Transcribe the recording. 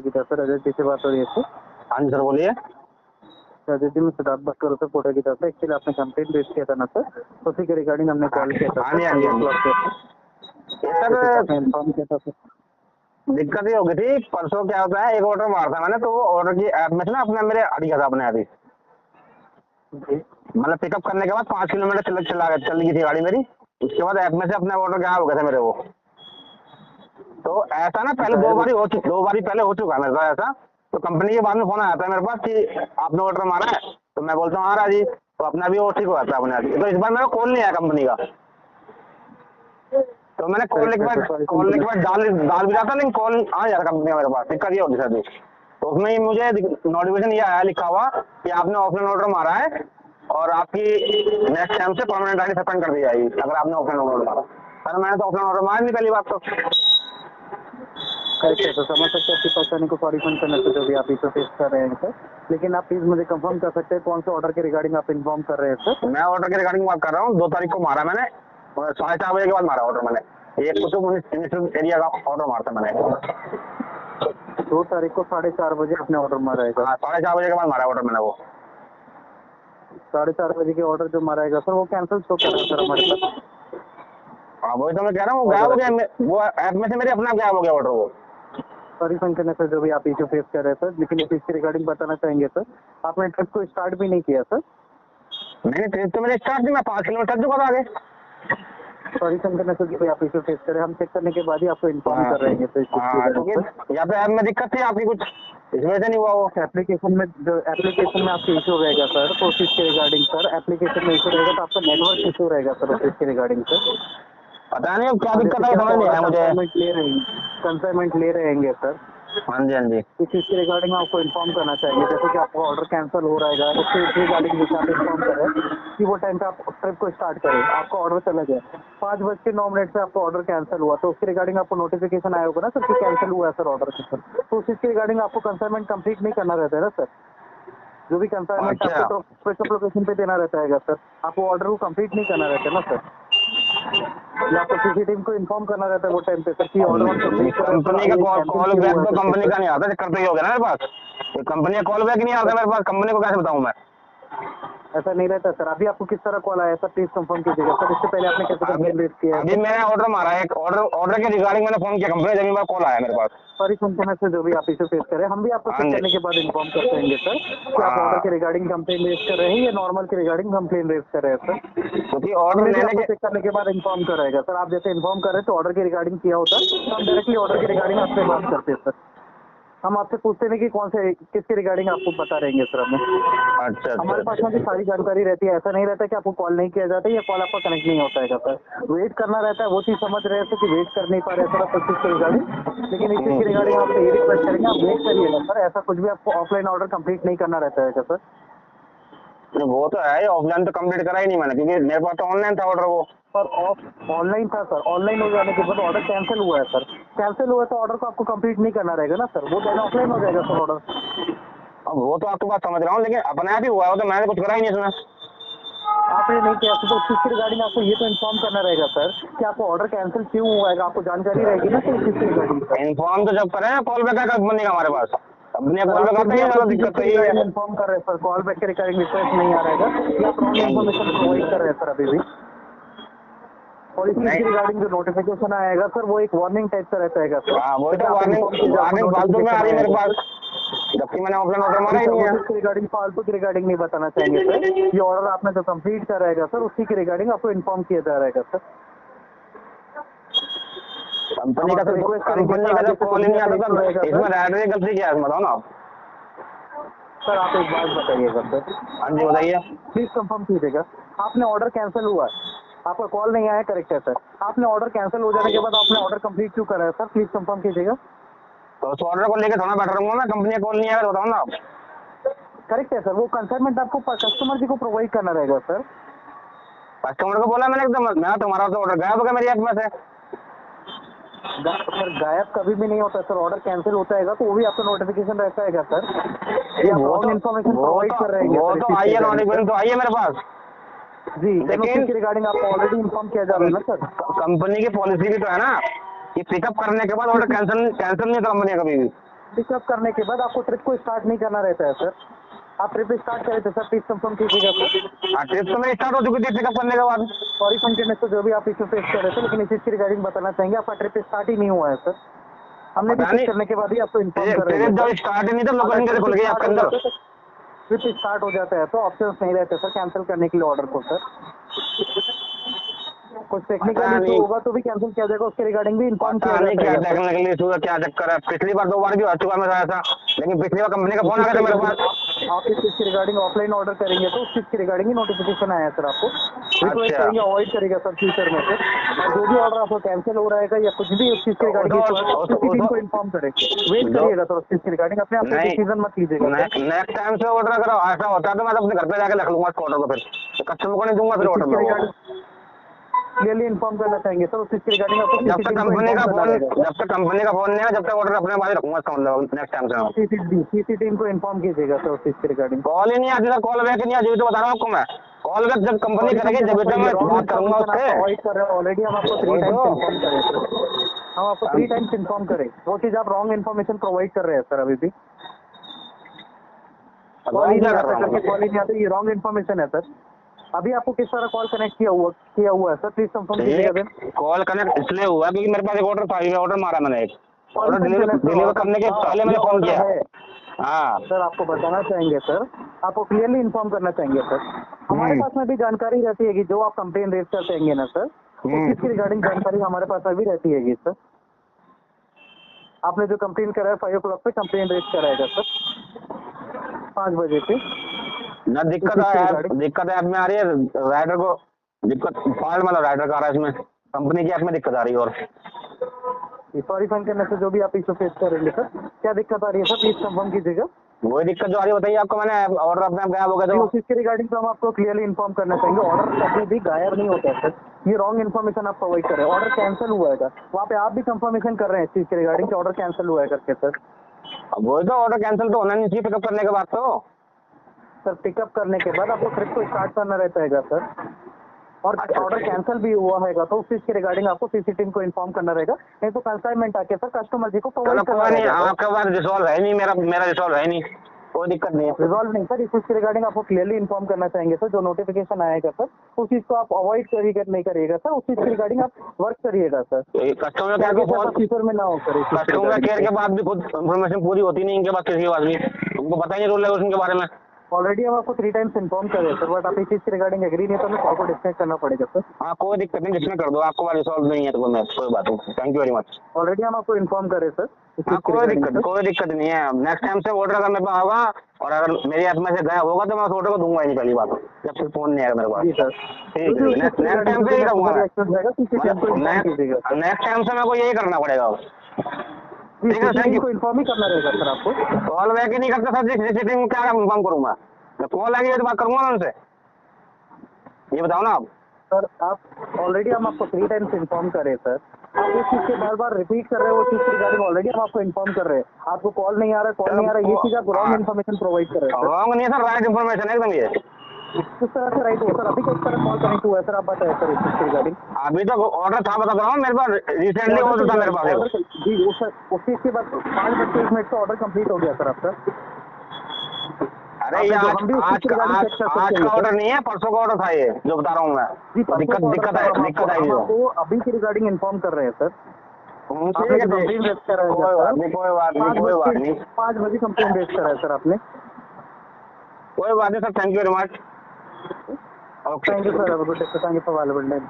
की तरफ सर, अजय जी से बात हो रही है सर। हाँ जी सर बोलिए। अजय जी, मैं सिद्धार्थ बात कर रहा था कोटा की तरफ से। एक्चुअली आपने कंप्लेंट रेज किया था ना सर, तो उसी के रिगार्डिंग हमने कॉल किया था हाँ जी हाँ जी सर। आपने सर, इन्फॉर्म किया था सर। दिक्कत ये हो गई थी परसों। क्या होता है, एक ऑर्डर मारा था मैंने, तो वो ऑर्डर की ऐप में से ना अपने मेरे हट गया था अपने आप ही। जी मतलब पिकअप करने के बाद 5 किलोमीटर चल गई थी गाड़ी मेरी। उसके बाद ऐप में से अपने ऑर्डर गायब हो गए थे मेरे वो। तो ऐसा ना पहले दो बारी पहले हो चुका है मेरे साथ ऐसा। तो कंपनी के बाद में फोन आया था मेरे पास कि आपने ऑर्डर मारा है। तो मैं बोलता हूँ हाँ राजी, तो अपना भी वो ठीक हो जाता है अपने आप ही। तो इस बार मेरा कॉल नहीं आया कंपनी का। तो मैंने कॉल लिख के बाद डाल भी जाता, लेकिन कॉल आ जाता कंपनी का मेरे पास। दिक्कत ये होगी सर जी। तो उसमें ही मुझे नोटिफिकेशन ये आया लिखा हुआ कि आपने ऑफलाइन ऑर्डर मारा है और आपकी नेक्स्ट टाइम से परमानेंट आईडी सस्पेंड कर दी जाएगी अगर आपने ऑफलाइन ऑर्डर मारा। सर मैंने तो ऑफलाइन ऑर्डर मारा नहीं पहली बात तो। करेक्ट है सर, समझ सकते हैं आपकी परेशानी को, सॉरी करने से जो भी आप इसे फेस कर रहे हैं सर। लेकिन आप प्लीज मुझे कंफर्म कर सकते हैं कौन से ऑर्डर के रिगार्डिंग आप इन्फॉर्म कर रहे हैं सर। मैं ऑर्डर के रिगार्डिंग बात कर रहा हूँ। 2 तारीख को मारा मैंने, 4:30 के बाद मारा ऑर्डर मैंने। ये कुतुब इंडस्ट्रियल एरिया का ऑर्डर मारा था मैंने। 2 तारीख को 4:30 बजे आपने ऑर्डर मारा है सर। हाँ 4:30 के बाद मारा ऑर्डर मैंने वो। 4:30 बजे के ऑर्डर जो मारा है सर, वो कैंसिल शो कर रहा है सर हमारे पास। हाँ वही तो मैं कह रहा हूँ, गायब हो गया वो ऐप में से मेरे अपना गायब हो गया ऑर्डर वो। सॉरी संकट सर, जो भी आप इशू फेस कर रहे हैं सर। लेकिन इस इसके रिगार्डिंग बताना चाहेंगे सर, आपने ट्रिप को स्टार्ट भी नहीं किया सर। नहीं ट्रिप तो मैंने स्टार्ट नहीं, मैं 5 किलोमीटर चल चुका था आगे। सॉरी संकट सर, जो भी आप इशू फेस कर रहे हैं, हम चेक करने के बाद ही आपको इन्फॉर्म कर रहे हैं सर। या तो ऐप में दिक्कत थी आपकी कुछ, इस वजह से नहीं हुआ वो। एप्लीकेशन में आपके इशू रहेगा सर, तो उस चीज के रिगार्डिंग सर एप्लीकेशन में इशू रहेगा तो आपका नेटवर्क इशू रहेगा सर उस चीज के रिगार्डिंग सर। पता नहीं अब क्या दिक्कत है, समझ नहीं आया मुझे। कंसाइनमेंट ले रहेंगे सर। हाँ जी हाँ जी। इस चीज के रिगार्डिंग आपको इन्फॉर्म करना चाहिए, जैसे कि आपका ऑर्डर कैंसिल हो रहेगा उसके रिगार्डिंग जैसे आप इन्फॉर्म करें कि वो टाइम पे आप ट्रिप को स्टार्ट करें, आपका ऑर्डर चला गया 5:09 पे आपका ऑर्डर कैंसिल हुआ, तो उसके रिगार्डिंग आपको नोटिफिकेशन आया होगा ना सर कि कैंसिल हुआ है सर ऑर्डर सर। तो उस चीज के रिगार्डिंग आपको कंसाइनमेंट कंप्लीट नहीं करना रहता है ना सर। जो भी कंसाइनमेंट अच्छा। आपको पिकअप लोकेशन पे देना रहता है सर, आपको ऑर्डर को कंप्लीट नहीं करना रहता है ना सर। या आपको किसी टीम को इन्फॉर्म करना रहता है वो टाइम पे सर कि ऑर्डर ऑन कंप्लीट कर रहे हैं। कंपनी का कॉल बैक तो कंपनी का नहीं आता, दिक्कत तो ये हो गया ना मेरे पास। तो कंपनी का कॉल बैक नहीं आता मेरे पास, कंपनी को कैसे बताऊं मैं। ऐसा नहीं रहता सर। अभी आपको किस तरह कॉल आया सर, प्लीज कंफर्म कीजिएगा सर। इससे पहले आपने कैसे कंप्लेंट रेज किया है? अभी मैंने ऑर्डर मारा है, ऑर्डर के रिगार्डिंग मैंने फोन किया कंपनी, जब मेरा कॉल आया मेरे पास। सॉरी सुनने से जो भी आप इसे फेस करें, हम भी आपको चेक करने के बाद इन्फॉर्म कर देंगे सर कि आप ऑर्डर के रिगार्डिंग कंप्लेंट रेज कर रहे हैं या नॉर्मल के रिगार्डिंग कंप्लेंट रेज कर रहे हैं सर। क्योंकि ऑर्डर हमने भी लेने आपको के चेक करने के बाद इन्फॉर्म करेगा सर। आप जैसे इन्फॉर्म कर रहे हैं तो ऑर्डर के रिगार्डिंग किया होता तो हम डायरेक्टली ऑर्डर के रिगार्डिंग आपसे बात करते हैं सर। हम आपसे पूछते नहीं कि कौन से किसके रिगार्डिंग आपको बता रहेंगे सर हमें। अच्छा हमारे पास में भी सारी जानकारी रहती है। ऐसा नहीं रहता कि आपको कॉल नहीं किया जाता या कॉल आपका कनेक्ट नहीं होता है सर। वेट करना रहता है, वो चीज समझ रहे थे कि वेट कर नहीं पा रहे सर आप उस चीज के रिगार्डिंग। लेकिन इस चीज के रिगार्डिंग आपसे ये रिक्वेस्ट करेंगे, आप वेट करिएगा सर। ऐसा कुछ भी आपको ऑफलाइन ऑर्डर कंप्लीट नहीं करना रहता है सर। वो तो है, ऑफलाइन तो कंप्लीट करा ही नहीं मैंने, क्योंकि मेरे पास तो ऑनलाइन था ऑर्डर वो। पर ऑनलाइन था सर। ऑनलाइन हो जाने के बाद ऑर्डर कैंसिल हुआ है सर। कैंसिल हुआ तो ऑर्डर को आपको कंप्लीट नहीं करना रहेगा ना सर, वो देन ऑफलाइन हो जाएगा सर ऑर्डर। अब वो तो आपकी बात समझ रहा हूँ, लेकिन अपने आप ही हुआ हो तो मैंने कुछ करा ही नहीं इसमें। आपने नहीं किया तो इस चीज के रिगार्डिंग आपको ये तो इन्फॉर्म करना रहेगा सर कि आपको ऑर्डर कैंसिल क्यों हुआ है, आपको जानकारी रहेगी ना सर इस चीज के रिगार्डिंग सर। इन्फॉर्म तो जब करें कॉल बैक है कंपनी का हमारे पास, कंपनी का कॉल बैक आता है, दिक्कत तो यही है। इन्फॉर्म कर रहे हैं सर, कॉल बैक के रिगार्डिंग रिक्वेस्ट नहीं आ रहेगा या आप रॉन्ग इन्फॉर्मेशन प्रोवाइड कर रहे हैं सर अभी भी। और इस चीज के रिगार्डिंग जो नोटिफिकेशन आएगा सर वो एक वार्निंग टाइप का रहता है सर। हाँ वही तो वार्निंग फालतू में आ रही है मेरे पास, जबकि मैंने ऑफलाइन ऑर्डर मारा ही नहीं है। उसके रिगार्डिंग फालतू के रिगार्डिंग नहीं बताना चाहेंगे सर। ये ऑर्डर आपने जो कंप्लीट करा है सर उसी के रिगार्डिंग आपको इन्फॉर्म किया जा रहेगा सर। कंपनी का तो कॉल ही नहीं आता सर, इसमें राइडर की गलती क्या है बताओ ना आप। सर आप एक बात बताइएगा सर। हाँ जी बताइए। प्लीज कंफर्म कीजिएगा, आपने ऑर्डर कैंसिल हुआ है, आपका कॉल नहीं आया, करेक्ट है सर। आपने ऑर्डर कैंसिल हो जाने के बाद आपने ऑर्डर कंप्लीट क्यों करा है सर, प्लीज कंफर्म कीजिएगा। तो उस ऑर्डर को लेकर थोड़ा बैठा रहूंगा मैं, कंपनी का कॉल नहीं आया बताओ ना आप। करेक्ट है सर, वो कंसाइनमेंट आपको कस्टमर जी को प्रोवाइड करना रहेगा सर। कस्टमर को बोला मैंने एकदम, मैं तुम्हारा तो ऑर्डर गायब हो गया मेरी ऐप में से। सर गायब कभी भी नहीं होता सर, ऑर्डर कैंसिल होता है तो वो भी आपका नोटिफिकेशन रहता है सर। ये आप रॉन्ग इन्फॉर्मेशन प्रोवाइड कर रहे हैं। वो तो आई है, नोटिफिकेशन तो आई है मेरे पास जी, लेकिन के रिगार्डिंग आपको ऑलरेडी इन्फॉर्म किया जा रहा है ना सर। कंपनी की पॉलिसी भी तो है ना कि पिकअप करने के बाद ऑर्डर कैंसिल नहीं कंपनी कभी भी। पिकअप करने के बाद आपको ट्रिप को स्टार्ट नहीं करना रहता है सर। आप ट्रिप स्टार्ट करे थे सर, प्लीज कंफर्म कीजिएगा सर। ट्रिप तो मेरी स्टार्ट हो चुकी थी पिकअप करने के बाद। सॉरी कंटिन्यूस तो जो भी आप इशू फेस कर रहे थे, लेकिन इस चीज की रिगार्डिंग बताना चाहेंगे आपका ट्रिप स्टार्ट ही नहीं हुआ है सर। हमने पता भी नहीं, करने के बाद ही आपको इन्फॉर्म कर रहे ट्रिप जब हैं स्टार्ट ही नहीं था लोकेशन कैसे खुल गई आपके अंदर? ट्रिप स्टार्ट हो जाता है तो ऑप्शंस नहीं रहते सर कैंसिल करने के लिए ऑर्डर को सर। कुछ टेक्निकल पता इशू नहीं, होगा तो भी कैंसिल किया जाएगा, उसके रिगार्डिंग भी इन्फॉर्म पता किया नहीं क्या जाता है। टेक्निकली इशू है, क्या चक्कर है। पिछली बार 2 बार भी हो चुका मेरा ऐसा, लेकिन पिछली बार कंपनी का फोन आ गया था मेरे पास। आप इस चीज की रिगार्डिंग ऑफलाइन ऑर्डर करेंगे तो उस चीज की रिगार्डिंग ही नोटिफिकेशन आया है सर आपको। रिक्वेस्ट अच्छा, करेंगे, अवॉइड करेगा सर फ्यूचर में सर। और जो भी ऑर्डर आपको कैंसिल हो रहा है या कुछ भी उस चीज की रिगार्डिंग इशू है तो किसी टीम को इन्फॉर्म करें। वेट करिएगा सर उस चीज की रिगार्डिंग, अपने आप को नहीं, डिसीजन मत लीजिएगा सर। नेक्स्ट टाइम से ऑर्डर अगर ऐसा होता है तो मैं तो अपने घर पे जाके रख लूंगा इस ऑर्डर को, फिर कस्टमर को नहीं दूंगा फिर इस चीज ऑर्डर की में वो। रिगार्डिंग क्लियरली इन्फॉर्म करना चाहेंगे सर, उस चीज की रिगार्डिंग आपको जब किसी तक टीम को कंपनी इन्फॉर्म का करना फोन रहेगा। जब तक कंपनी का फोन नहीं है जब तक ऑर्डर अपने पास ही रखूंगा इसका मतलब नेक्स्ट टाइम से। किसी टीम को इन्फॉर्म कीजिएगा सर उस चीज की रिगार्डिंग। कॉल ही नहीं आती था, कॉल बैक नहीं आती, तो बता रहा हूँ आपको मैं। कॉल बैक जब कंपनी करेगी जब तो मैं रॉन्ग बात करूंगा इन्फॉर्मेशन आप उससे। अवॉइड कर रहे हो, ऑलरेडी हम आपको 3 वही टाइम्स तो इन्फॉर्म करे सर। हम आपको 3 टाइम्स इन्फॉर्म करें, वो चीज आप रॉन्ग इन्फॉर्मेशन प्रोवाइड कर रहे हैं सर। अभी भी कॉल ही रॉन्ग नहीं क्या कर आता रहा हूँ करके कॉल ही नहीं आता, ये रॉन्ग इन्फॉर्मेशन है सर। अभी आपको किस तरह कॉल कनेक्ट किया हुआ है सर, प्लीज कंफर्म कीजिएगा मैं? सर। कॉल कनेक्ट इसलिए हुआ क्योंकि मेरे पास एक ऑर्डर था, ऑर्डर मारा मैंने एक ऑर्डर डिलीवर करने के पहले मैंने फोन किया। हाँ सर आपको बताना चाहेंगे सर, आपको क्लियरली इन्फॉर्म करना चाहेंगे सर। हमारे पास में भी जानकारी रहती है कि जो आप कंप्लेन रेज करते हैं ना सर, उस चीज की रिगार्डिंग जानकारी हमारे पास में भी रहती है सर। आपने जो कंप्लेन करा है 5 o'clock पे कंप्लेन रेज कराएगा सर 5 बजे पे। ना दिक्कत ऐप में आ रही है राइडर को, दिक्कत फॉल्ट मतलब राइडर का आ रहा है इसमें, कंपनी की ऐप में दिक्कत आ रही है। और सॉरी फोन करने से जो भी आप इशू फेस करेंगे सर, क्या दिक्कत आ रही है सर, प्लीज कंफर्म कीजिएगा। वही दिक्कत जो आ रही है बताइए आपको, मैंने ऑर्डर अपने आप गायब हो गया तो। उस चीज के रिगार्डिंग तो हम आपको क्लियरली इन्फॉर्म करना चाहेंगे, ऑर्डर कभी भी गायब नहीं होता है सर। ये रॉन्ग इन्फॉर्मेशन आप प्रोवाइड कर रहे हैं, ऑर्डर कैंसिल हुआ है वहाँ पे आप भी कंफर्मेशन कर रहे हैं इस चीज के रिगार्डिंग कि ऑर्डर कैंसिल हुआ है करके सर। अब वही तो, ऑर्डर कैंसिल तो होना नहीं चाहिए पिकअप करने के बाद तो। सर पिकअप करने के बाद आपको ट्रिप को स्टार्ट करना रहता है सर, और ऑर्डर कैंसिल भी हुआ है तो उस चीज के रिगार्डिंग आपको सीसी टीम को इन्फॉर्म करना रहेगा, नहीं तो कंसाइनमेंट आके सर कस्टमर जी को प्रोवाइड करना नहीं, रहेगा। आपका बात रिजॉल्व है नहीं, मेरा रिजॉल्व है नहीं, कोई दिक्कत नहीं है। रिजॉल्व नहीं सर, इस चीज के रिगार्डिंग आपको क्लियरली इन्फॉर्म करना चाहेंगे सर। जो नोटिफिकेशन आएगा सर उस चीज को आप अवॉइड नहीं करिएगा सर, उस चीज के रिगार्डिंग आप वर्क करिएगा सर, कस्टमर केयर को कॉल, फ्यूचर में ना हो सर। कस्टमर केयर के बाद भी खुद इन्फॉर्मेशन पूरी होती नहीं इनके पास किसी के पास भी, उनको पता ही नहीं रूल रेगुलेशन के बारे में। ऑलरेडी हम आपको 3 टाइम्स इन्फॉर्म कर रहे हैं सर, बट आप इस चीज के रिगार्डिंग एग्री नहीं तो हमें कॉल को डिस्कनेक्ट करना पड़ेगा सर। हाँ कोई दिक्कत नहीं, जिसमें कर दो, आपको बात रिजॉल्व नहीं है तो कोई बात नहीं। Thank you very much. Already हम आपको इन्फॉर्म कर रहे हैं सर। हाँ कोई दिक्कत नहीं है। नेक्स्ट टाइम से ऑर्डर अगर मेरे पास होगा और अगर मेरी ऐप में से गया होगा तो मैं उस ऑर्डर को दूंगा ही नहीं, पहली बात जब फिर फोन नहीं आएगा मेरे पास। जी सर, ठीक है, नेक्स्ट टाइम से ही करूँगा मैं। नेक्स्ट टाइम से मेरे को यही करना पड़ेगा। ठीक है, थैंक यू। इन्फॉर्म ही करना रहेगा सर आपको। कॉल बैक ही नहीं करता सर, जिस में क्या इन्फॉर्म करूँगा मैं, कॉल आएगी तो बात करूँगा मैं उनसे, ये बताओ ना आप। सर आप ऑलरेडी हम आपको 3 टाइम्स इन्फॉर्म करें सर, आप उस चीज के बार बार रिपीट कर रहे हो, वो चीज के रिगार्डिंग ऑलरेडी हम आपको इन्फॉर्म कर रहे हैं। आपको कॉल नहीं आ रहा है, ये चीज आप रॉन्ग इन्फॉर्मेशन प्रोवाइड कर रहे हैं। रॉन्ग नहीं है सर, राइट इन्फॉर्मेशन है एकदम। ये किस तरह से राइट हुआ सर, अभी किस तरह कॉल कनेक्ट हुआ है सर, आप बताएं सर इस चीज के रिगार्डिंग। अभी तो ऑर्डर था, बता रहा हूँ मेरे पास रिसेंटली ऑर्डर था मेरे पास। जी उस चीज के बाद 5:21 से ऑर्डर कंप्लीट हो गया सर आपका। अरे ये आज का ऑर्डर नहीं है, परसों का ऑर्डर था ये जो बता रहा हूँ मैं। दिक्कत आई वो अभी के रिगार्डिंग इन्फॉर्म कर रहे हैं सर। ठीक है, कोई बात नहीं 5 बजे कंप्लेन रेज करा है सर आपने। कोई बात नहीं sir, thank you very much. Thank you sir, thank you for available time.